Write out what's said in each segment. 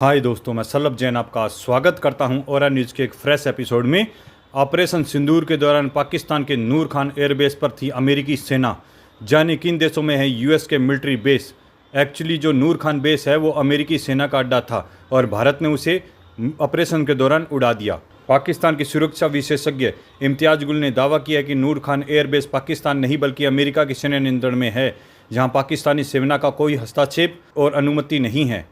हाय दोस्तों, मैं सल्लभ जैन आपका स्वागत करता हूं और न्यूज़ के एक फ्रेश एपिसोड में। ऑपरेशन सिंदूर के दौरान पाकिस्तान के नूर खान एयरबेस पर थी अमेरिकी सेना। जाने किन देशों में है यूएस के मिलिट्री बेस। एक्चुअली जो नूर खान बेस है वो अमेरिकी सेना का अड्डा था और भारत ने उसे ऑपरेशन के दौरान उड़ा दिया। पाकिस्तान के सुरक्षा विशेषज्ञ इम्तियाज गुल ने दावा किया कि नूर खान एयरबेस पाकिस्तान नहीं बल्कि अमेरिका के सेना नियंत्रण में है, जहां पाकिस्तानी सेना का कोई हस्तक्षेप और अनुमति नहीं है।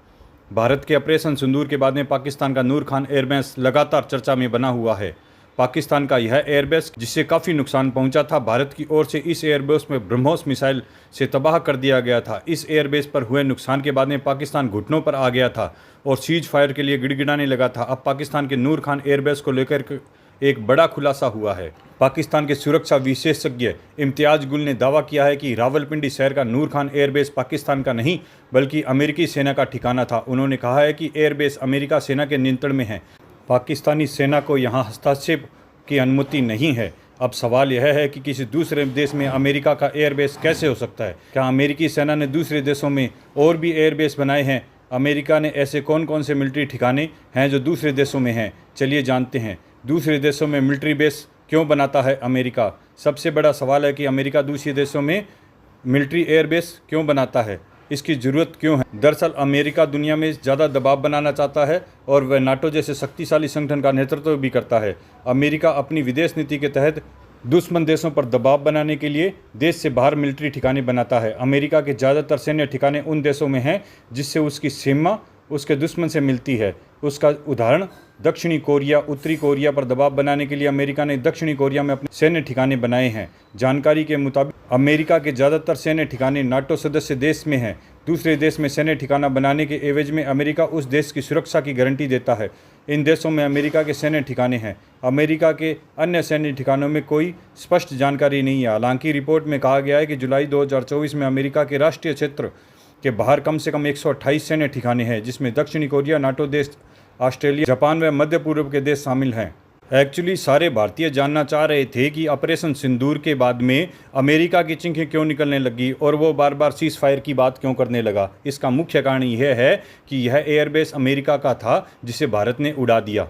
भारत के ऑपरेशन सिंदूर के बाद में पाकिस्तान का नूर खान एयरबेस लगातार चर्चा में बना हुआ है। पाकिस्तान का यह एयरबेस जिससे काफ़ी नुकसान पहुंचा था, भारत की ओर से इस एयरबेस में ब्रह्मोस मिसाइल से तबाह कर दिया गया था। इस एयरबेस पर हुए नुकसान के बाद में पाकिस्तान घुटनों पर आ गया था और सीज फायर के लिए गिड़गिड़ाने लगा था। अब पाकिस्तान के नूर खान एयरबेस को लेकर एक बड़ा खुलासा हुआ है। पाकिस्तान के सुरक्षा विशेषज्ञ इम्तियाज गुल ने दावा किया है कि रावलपिंडी शहर का नूर खान एयरबेस पाकिस्तान का नहीं बल्कि अमेरिकी सेना का ठिकाना था। उन्होंने कहा है कि एयरबेस अमेरिका सेना के नियंत्रण में है, पाकिस्तानी सेना को यहां हस्तक्षेप की अनुमति नहीं है। अब सवाल यह है कि किसी दूसरे देश में अमेरिका का एयरबेस कैसे हो सकता है? क्या अमेरिकी सेना ने दूसरे देशों में और भी एयरबेस बनाए हैं? अमेरिका ने ऐसे कौन कौन से मिलिट्री ठिकाने हैं जो दूसरे देशों में हैं? चलिए जानते हैं। दूसरे देशों में मिलिट्री बेस क्यों बनाता है अमेरिका? सबसे बड़ा सवाल है कि अमेरिका दूसरे देशों में मिलिट्री एयरबेस क्यों बनाता है, इसकी ज़रूरत क्यों है? दरअसल अमेरिका दुनिया में ज़्यादा दबाव बनाना चाहता है और वह नाटो जैसे शक्तिशाली संगठन का नेतृत्व भी करता है। अमेरिका अपनी विदेश नीति के तहत दुश्मन देशों पर दबाव बनाने के लिए देश से बाहर मिलिट्री ठिकाने बनाता है। अमेरिका के ज़्यादातर सैन्य ठिकाने उन देशों में हैं जिससे उसकी सीमा उसके दुश्मन से मिलती है। उसका उदाहरण दक्षिणी कोरिया। उत्तरी कोरिया पर दबाव बनाने के लिए अमेरिका ने दक्षिणी कोरिया में अपने सैन्य ठिकाने बनाए हैं। जानकारी के मुताबिक अमेरिका के ज़्यादातर सैन्य ठिकाने नाटो सदस्य देश में हैं। दूसरे देश में सैन्य ठिकाना बनाने के एवज में अमेरिका उस देश की सुरक्षा की गारंटी देता है। इन देशों में अमेरिका के सैन्य ठिकाने हैं। अमेरिका के अन्य सैन्य ठिकानों में कोई स्पष्ट जानकारी नहीं है। हालांकि रिपोर्ट में कहा गया है कि जुलाई 2024 में अमेरिका के राष्ट्रीय क्षेत्र के बाहर कम से कम 128 सैन्य ठिकाने हैं, जिसमें दक्षिणी कोरिया, नाटो देश, ऑस्ट्रेलिया, जापान व मध्य पूर्व के देश शामिल हैं। एक्चुअली सारे भारतीय जानना चाह रहे थे कि ऑपरेशन सिंदूर के बाद में अमेरिका की चिंखें क्यों निकलने लगी और वो बार बार सीज फायर की बात क्यों करने लगा। इसका मुख्य कारण यह है कि यह एयरबेस अमेरिका का था जिसे भारत ने उड़ा दिया।